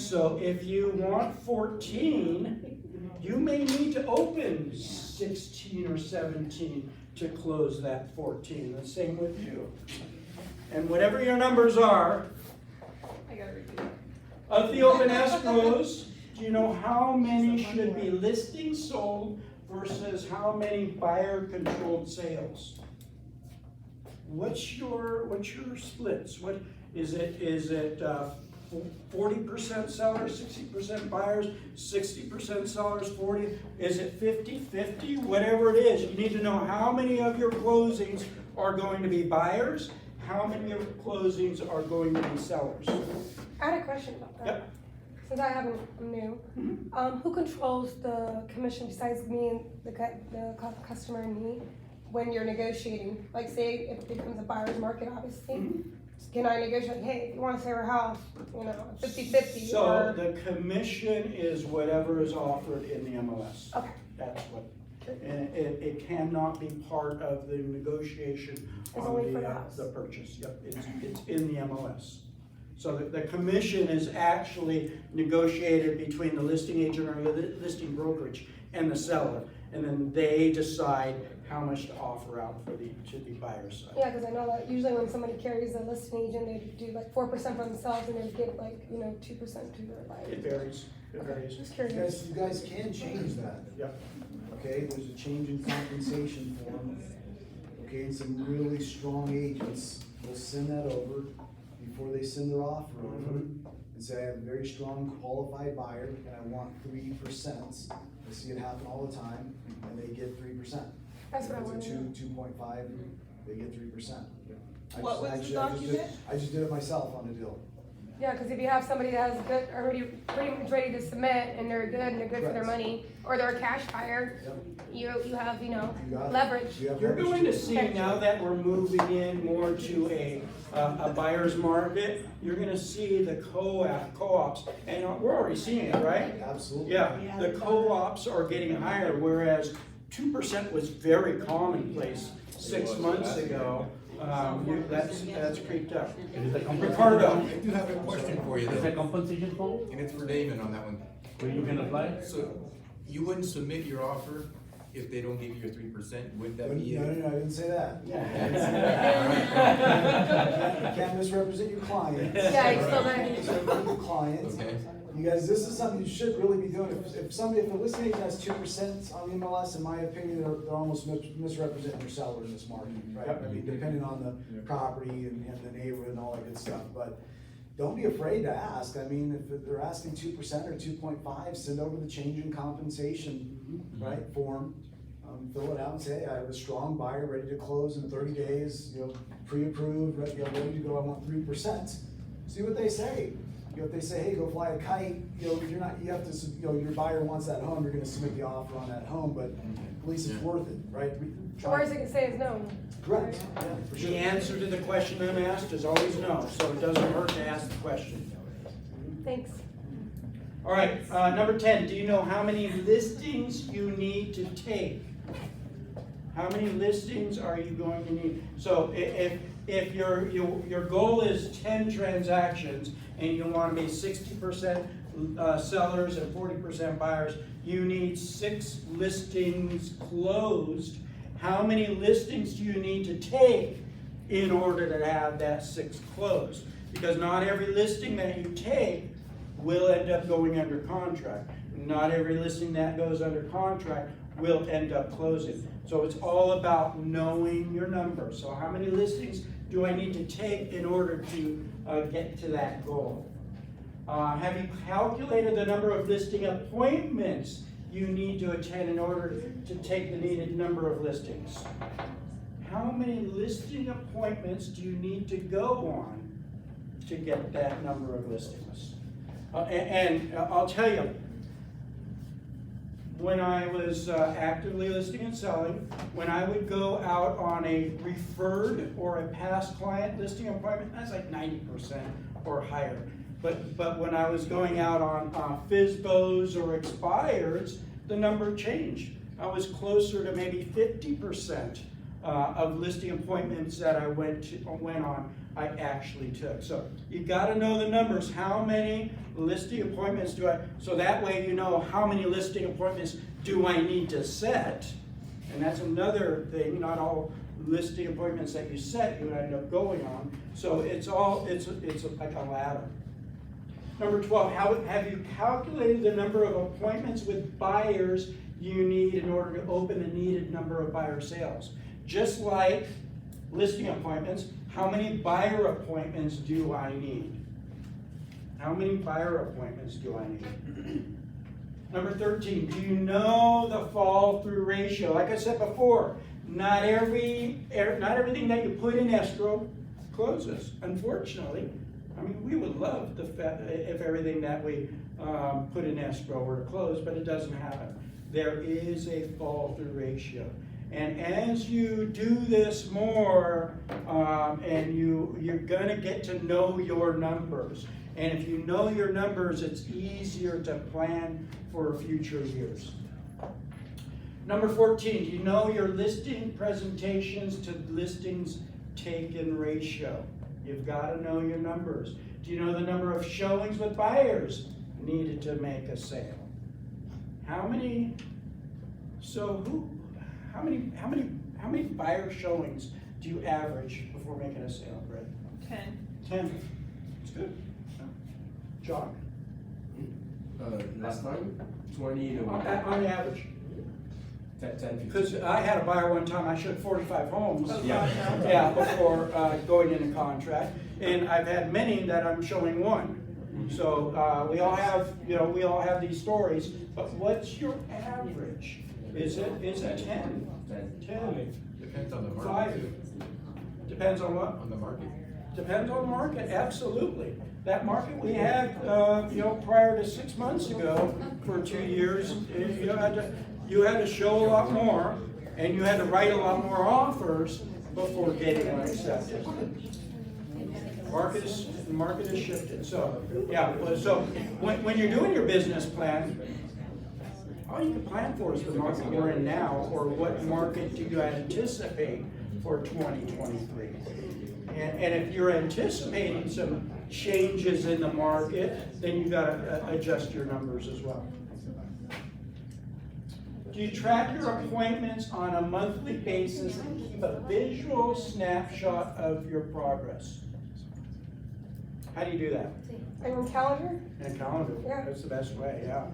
So if you want 14, you may need to open 16 or 17 to close that 14. The same with you. And whatever your numbers are, I gotta redo it. of the open escrows, do you know how many should be listings sold versus how many buyer-controlled sales? What's your splits? What is it? Is it 40% sellers, 60% buyers, 60% sellers, 40? Is it 50-50? Whatever it is, you need to know how many of your closings are going to be buyers, how many of your closings are going to be sellers. I had a question about that. Yep. Since I'm new, who controls the commission besides me and the customer and me when you're negotiating? Like, say if it becomes a buyer's market, obviously, can I negotiate? Hey, if you want to sell your house, 50-50. So or... the commission is whatever is offered in the MLS. Okay. That's what, and it cannot be part of the negotiation It's on only for the house. the purchase. Yep, it's in the MLS. So the commission is actually negotiated between the listing agent or the listing brokerage and the seller. And then they decide how much to offer out to the buyer's side. Yeah, because I know that usually when somebody carries a listing agent, they do like 4% for themselves and they give like, 2% to their buyers. It varies, it varies. Just curious. You guys can change that. Yep. Okay, there's a change in compensation form. Okay, and some really strong agents will send that over before they send their offer over. And say, I have a very strong qualified buyer and I want 3%. I see it happen all the time, and they get 3%. That's what I If it's a wanted. 2.5, they get 3%. What was the document? I just did it myself on a deal. Yeah, because if you have somebody that has good, already pretty much ready to submit and they're good and they're good for their Correct. money, or they're a cash buyer, you have, You got it. leverage. You have You're leverage going to it. see now that we're moving in more to a buyer's market, you're gonna see the co-ops, and we're already seeing it, right? Absolutely. Yeah, the co-ops are getting higher, whereas 2% was very commonplace 6 months ago. That's creeped up. Ricardo. I do have a question for you Is though, a compensation form and it's for Damon on that one. where you can apply? So you wouldn't submit your offer if they don't give you your 3%, would that No, be it? I didn't say that. You can't misrepresent your client. Yeah, you still might. Misrepresent your clients. Okay. You guys, this is something you should really be doing. If a listing agent has 2% on the MLS, in my opinion, they're almost misrepresenting their seller in this market, right? I mean, depending on the property and the neighborhood and all that good stuff, but don't be afraid to ask. I mean, if they're asking 2% or 2.5, send over the change in compensation, right, form. Fill it out and say, I have a strong buyer ready to close in 30 days, pre-approved, ready to go, I want 3%. See what they say. If they say, hey, go fly a kite, you have to, your buyer wants that home, you're gonna submit the offer on that home, but at least it's worth it, right? The worst they can say is no. Correct, yeah, for The sure. answer to the question unasked is always no, so it doesn't hurt to ask the question. Thanks. All right, number 10, do you know how many listings you need to take? How many listings are you going to need? So if your goal is 10 transactions and you want to be 60% sellers and 40% buyers, you need 6 listings closed. How many listings do you need to take in order to have that 6 closed? Because not every listing that you take will end up going under contract. Not every listing that goes under contract will end up closing. So it's all about knowing your numbers. So how many listings do I need to take in order to get to that goal? Have you calculated the number of listing appointments you need to attend in order to take the needed number of listings? How many listing appointments do you need to go on to get that number of listings? And I'll tell you, when I was actively listing and selling, when I would go out on a referred or a past client listing appointment, that's like 90% or higher. But when I was going out on FSBOs or expireds, the number changed. I was closer to maybe 50% of listing appointments that I went on, I actually took. So you gotta know the numbers. How many listing appointments do I, so that way you know how many listing appointments do I need to set. And that's another thing, not all listing appointments that you set, you end up going on. So it's like a ladder. Number 12, have you calculated the number of appointments with buyers you need in order to open the needed number of buyer sales? Just like listing appointments, how many buyer appointments do I need? How many buyer appointments do I need? Number 13, do you know the fall through ratio? Like I said before, not everything that you put in escrow closes, unfortunately. I mean, we would love if everything that we put in escrow were to close, but it doesn't happen. There is a fall through ratio. And as you do this more, and you're gonna get to know your numbers. And if you know your numbers, it's easier to plan for future years. Number 14, do you know your listing presentations to listings taken ratio? You've got to know your numbers. Do you know the number of showings with buyers needed to make a sale? How many buyer showings do you average before making a sale, Brett? 10. It's good. John? Last time, 20 to On average. 10. Because I had a buyer one time, I showed 45 homes. Yeah. Yeah, before going into contract, and I've had many that I'm showing one. So we all have, we all have these stories, but what's your average? Is it 10? 10. Depends on the 5. market. Depends on what? On the market. Depends on the market, absolutely. That market we had, prior to 6 months ago, for 2 years, you had to show a lot more, and you had to write a lot more offers before getting one accepted. The market has shifted. So, yeah. So when you're doing your business plan, all you can plan for is the market we're in now, or what market do you anticipate for 2023. And if you're anticipating some changes in the market, then you got to adjust your numbers as well. Do you track your appointments on a monthly basis and keep a visual snapshot of your progress? How do you do that? And on calendar? In a calendar. Yeah. That's the best way, yeah.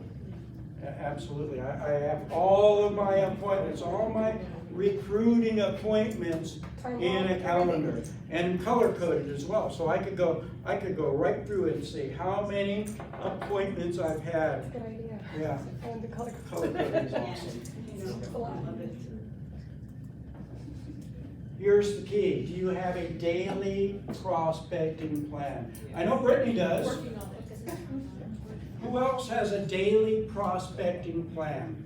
Absolutely. I have all of my appointments, all my recruiting appointments in a calendar, and color coded as well. So I could go right through it and see how many appointments I've had. Good idea. Yeah. And the color. Color coding is awesome. It's a lot. Here's the key. Do you have a daily prospecting plan? I know Brittany does. Working on it. Who else has a daily prospecting plan?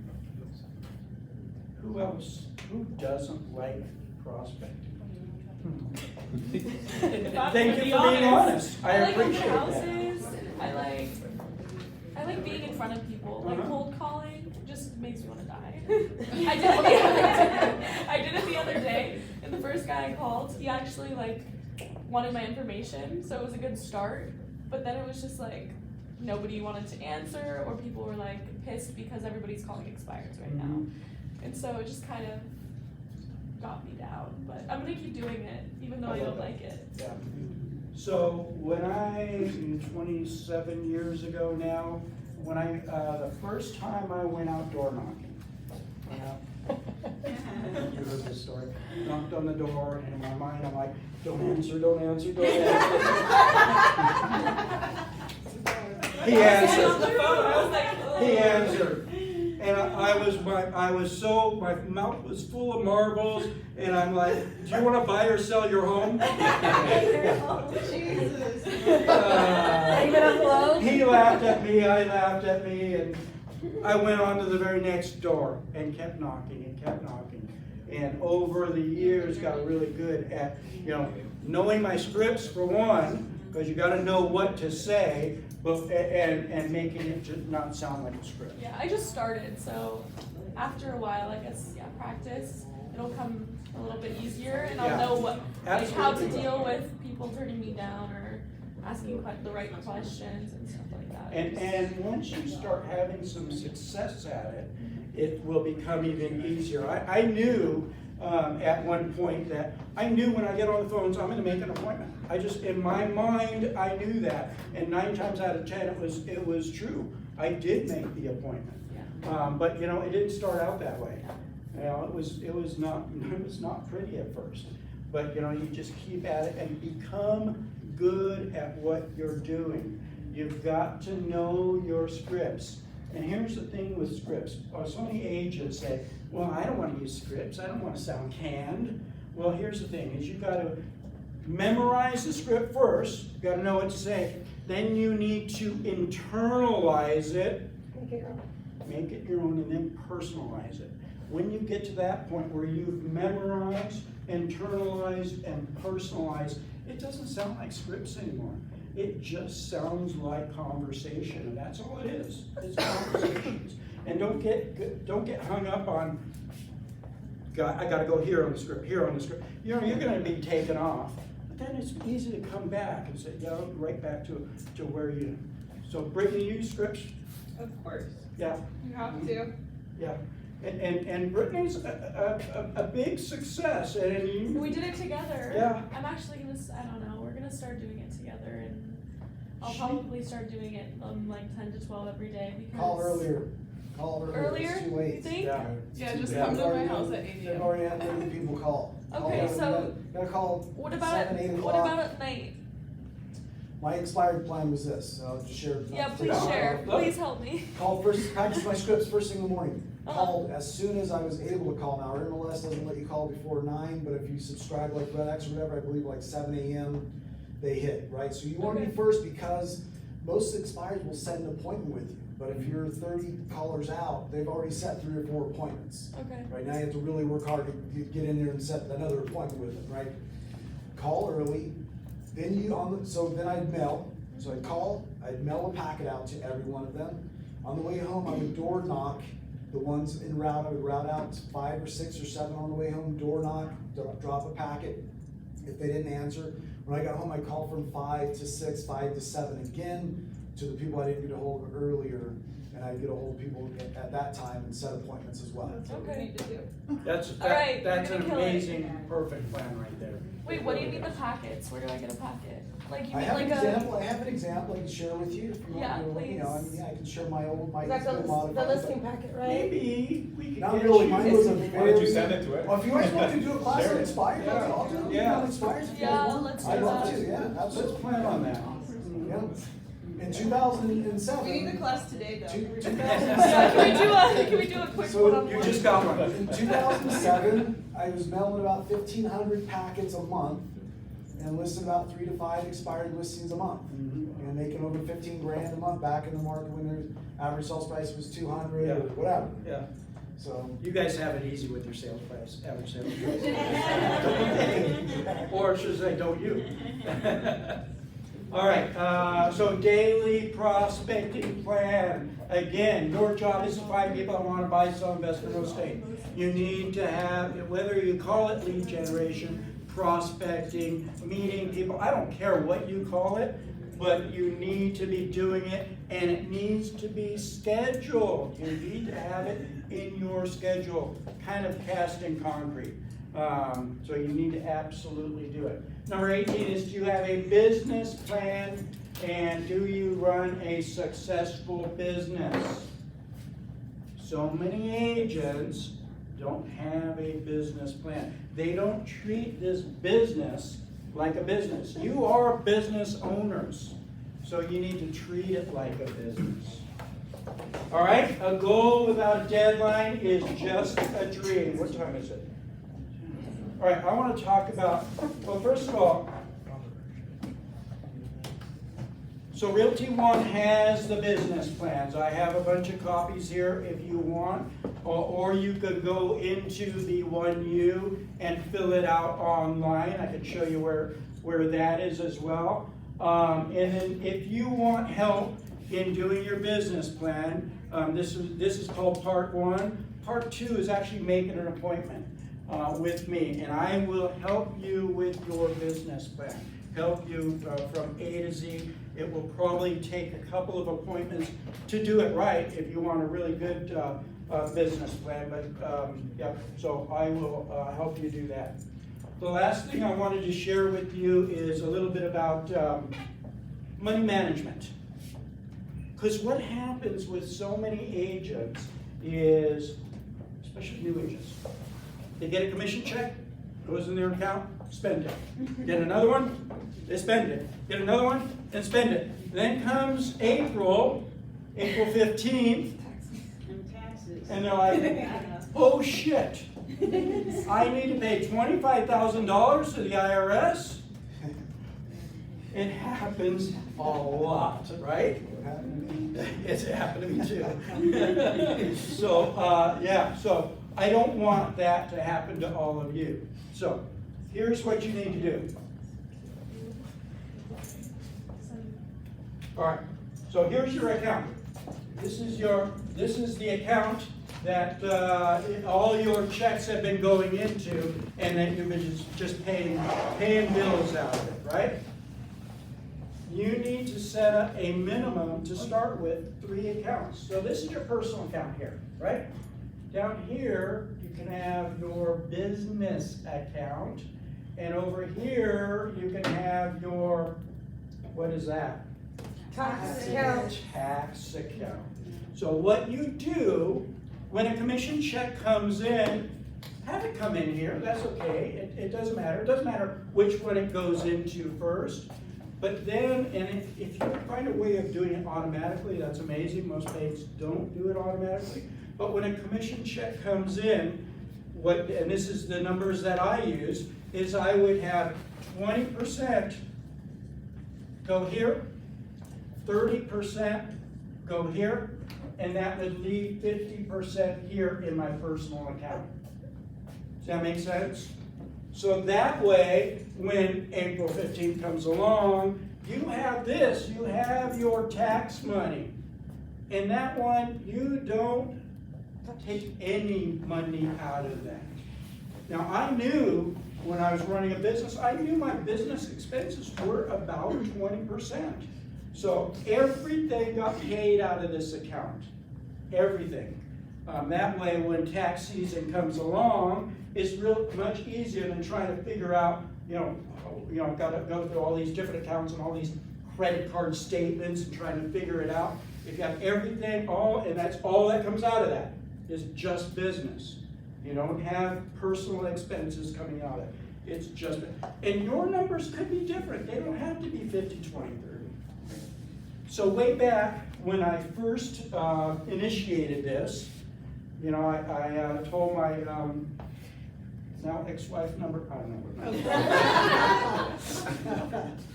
Who else? Who doesn't like prospecting? Thank you for being honest. I like appreciate open that. houses. I like being in front of people. Like cold calling just makes me want to die. I did it the other day, and the first guy I called, he actually wanted my information, so it was a good start. But then it was just nobody wanted to answer, or people were pissed because everybody's calling expireds right now. And so it just kind of got me down. But I'm gonna keep doing it, even though I don't like it. Yeah. So when 27 years ago now, the first time I went out door knocking, you heard this story, knocked on the door, and in my mind I'm like, don't answer, don't answer, don't answer. He answered. He answered. And my mouth was full of marbles, and I'm like, do you want to buy or sell your home? Jesus. He laughed at me, I laughed at me, and I went on to the very next door and kept knocking and kept knocking. And over the years got really good at, knowing my scripts for one, because you got to know what to say, but and making it just not sound like a script. Yeah, I just started, so after a while, I guess, practice, it'll come a little bit easier, and I'll know what, how to deal with people turning me down or asking the right questions and stuff like that. And once you start having some success at it, it will become even easier. I knew at one point that I knew when I get on the phones, I'm going to make an appointment. I just, in my mind, I knew that, and 9 times out of 10, it was true. I did make the appointment, but it didn't start out that way. It was not pretty at first, but you just keep at it and become good at what you're doing. You've got to know your scripts. And here's the thing with scripts. So many agents say, well, I don't want to use scripts. I don't want to sound canned. Well, here's the thing, is you've got to memorize the script first. You've got to know what to say. Then you need to internalize it, make it your own, and then personalize it. When you get to that point where you've memorized, internalized, and personalized, it doesn't sound like scripts anymore. It just sounds like conversation, and that's all it is. It's conversations. And don't get hung up on, I got to go here on the script, here on the script. You're going to be taken off. then it's easy to come back and say, yeah, right back to where you, so Brittany, you scripts? Of course, Yeah, you have to. yeah. And Brittany's a big success, and you. We did it together. Yeah. I'm actually gonna, I don't know, we're gonna start doing it together and I'll She- probably start doing it like 10 to 12 every day because. Call earlier. Earlier? It's too late. You think? Yeah. Yeah, just Yeah. come to my house at 8 They've AM. already had many people call. Okay, Call, so gotta call What about 7, 8 it, o'clock. what about at night? My expired plan was this, I'll just share. Yeah, please Yeah. share, Love it. please help me. Called first, practiced my scripts first thing in the morning. Uh-huh. Called as soon as I was able to call. Now, our MLS doesn't let you call before 9, but if you subscribe like Red X or whatever, I believe like 7 AM, they hit, right? So you wanna be Okay. first because most expireds will set an appointment with you. But if you're 30 callers out, they've already set 3 or 4 appointments. Okay. Right now, you have to really work hard to get in there and set another appointment with them, right? Call early, then so then I'd mail. So I'd call, I'd mail a packet out to every one of them. On the way home, I would door knock the ones en route. I would route out 5 or 6 or 7 on the way home, door knock, drop a packet. If they didn't answer, when I got home, I'd call from 5 to 6, 5 to 7 again to the people I didn't get a hold of earlier, and I'd get a hold of people at that time and set appointments as well. That's what we need to do. That's, All right, that's we're an gonna kill it. amazing, perfect plan right there. Wait, what do you mean the packets? Where do I get a packet? Like you I mean have like an a? example, I can share with you. If you want Yeah, me to, you know, I please. mean, I can share my That's the modified. listing packet, right? Maybe we could Not get really, you- mine was a Why very. don't you send it to it? Well, if you guys want to do a class Share on it. expired, Yeah. I'll do it. Yeah. On expires if you Yeah, guys want. let's do I'd love that. to, yeah, Let's absolutely. plan on that. Yeah. In 2007. We need the class today, though. 2007. Yeah, can we do a quick So one-on-one? You just got one. In 2007, I was mailing about 1,500 packets a month and listing about 3 to 5 expired listings a month. And making over 15 grand a month back in the market when their average sales price was 200 or Yeah. whatever. Yeah. So. You guys have it easy with your sales price, average sales price. Or should I say, don't you? All right, so daily prospecting plan. Again, your job is to find people that want to buy, sell, invest in real estate. You need to have, whether you call it lead generation, prospecting, meeting people, I don't care what you call it, but you need to be doing it, and it needs to be scheduled. You need to have it in your schedule, kind of cast in concrete. So you need to absolutely do it. Number 18 is, do you have a business plan, and do you run a successful business? So many agents don't have a business plan. They don't treat this business like a business. You are business owners, so you need to treat it like a business. All right, a goal without a deadline is just a dream. What time is it? All right, I want to talk about, well, first of all, so Realty One has the business plans. I have a bunch of copies here if you want, or you could go into the 1U and fill it out online. I could show you where that is as well. And then if you want help in doing your business plan, this is called part 1. Part 2 is actually making an appointment with me, and I will help you with your business plan. Help you from A to Z. It will probably take a couple of appointments to do it right if you want a really good business plan, but yeah, so I will help you do that. The last thing I wanted to share with you is a little bit about money management. Because what happens with so many agents is, especially new agents, they get a commission check, goes in their account, spend it. Get another one, they spend it. Get another one, and spend it. Then comes April 15th, and they're like, oh shit, I need to pay $25,000 to the IRS? It happens a lot, right? It's happened to me too. So, yeah, so I don't want that to happen to all of you. So, here's what you need to do. All right, so here's your account. This is the account that all your checks have been going into, and that you've been just paying bills out of it, right? You need to set up a minimum to start with 3 accounts. So this is your personal account here, right? Down here, you can have your business account, and over here, you can have your, what is that? Tax account. Tax account. So what you do, when a commission check comes in, have it come in here, that's okay, it doesn't matter. It doesn't matter which one it goes into first. But then, and if you find a way of doing it automatically, that's amazing. Most banks don't do it automatically. But when a commission check comes in, and this is the numbers that I use, is I would have 20% go here, 30% go here, and that would leave 50% here in my personal account. Does that make sense? So that way, when April 15th comes along, you have this, you have your tax money. And that one, you don't take any money out of that. Now, I knew when I was running a business, I knew my business expenses were about 20%. So everything got paid out of this account, everything. That way, when tax season comes along, it's real much easier than trying to figure out, I've got to go through all these different accounts and all these credit card statements and trying to figure it out. If you have everything, and that's all that comes out of that, is just business. You don't have personal expenses coming out of it. It's just, and your numbers could be different. They don't have to be 50, 20, 30. So way back when I first initiated this, I told my now ex-wife number, I don't know what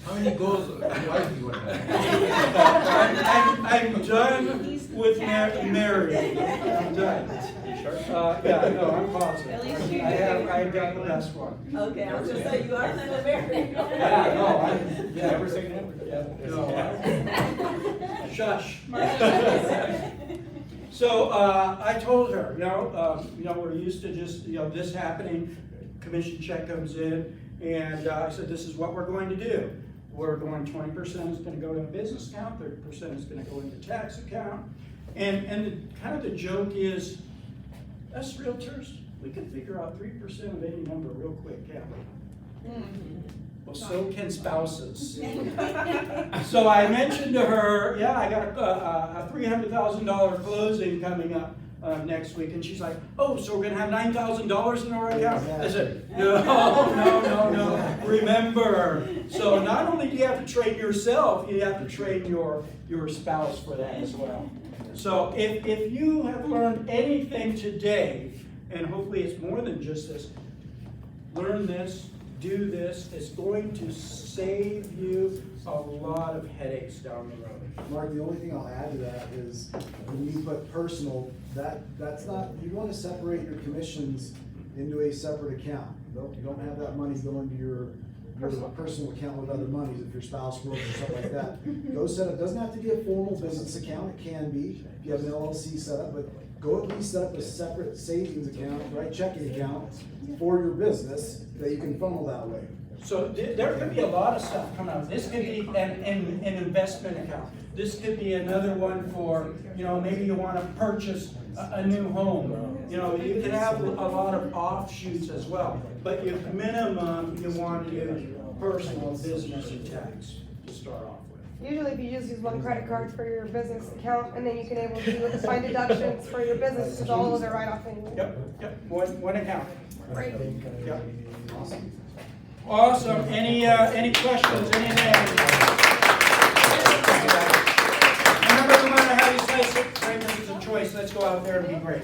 How many goals wife do you want to have? I'm done with marrying. I'm done. Yeah, no, I'm positive. At least you I've got the best one. Okay, I was gonna say, you are not married. Yeah, no, Never say never. no, shush. So I told her, we're used to just, this happening, commission check comes in, and I said, this is what we're going to do. We're going 20% is going to go to a business account, 30% is going to go into tax account, and kind of the joke is, us realtors, we can figure out 3% of any number real quick, can't we? Well, so can spouses. So I mentioned to her, I got a $300,000 closing coming up next week, and she's like, oh, so we're gonna have $9,000 in our account? I said, no. Remember, so not only do you have to train yourself, you have to train your spouse for that as well. So if you have learned anything today, and hopefully it's more than just this, learn this, do this, it's going to save you a lot of headaches down the road. Mark, the only thing I'll add to that is when you put personal, that's not, you want to separate your commissions into a separate account. You don't have that money going to your personal account with other monies if your spouse works or something like that. Go set up, doesn't have to be a formal business account, it can be, if you have an LLC set up, but go at least set up a separate savings account, right, checking account for your business that you can funnel that way. So there could be a lot of stuff coming out. This could be an investment account. This could be another one for, maybe you want to purchase a new home. You can have a lot of offshoots as well. But your minimum, you want to do personal, business, and tax to start off with. Usually if you just use one credit card for your business account, and then you can able to find deductions for your business, because all of those are write-off anyway. Yep, one account. Great. Yep. Awesome. Any questions? Anything? Remember, no matter how you slice it, greatness is a choice. Let's go out there and be great.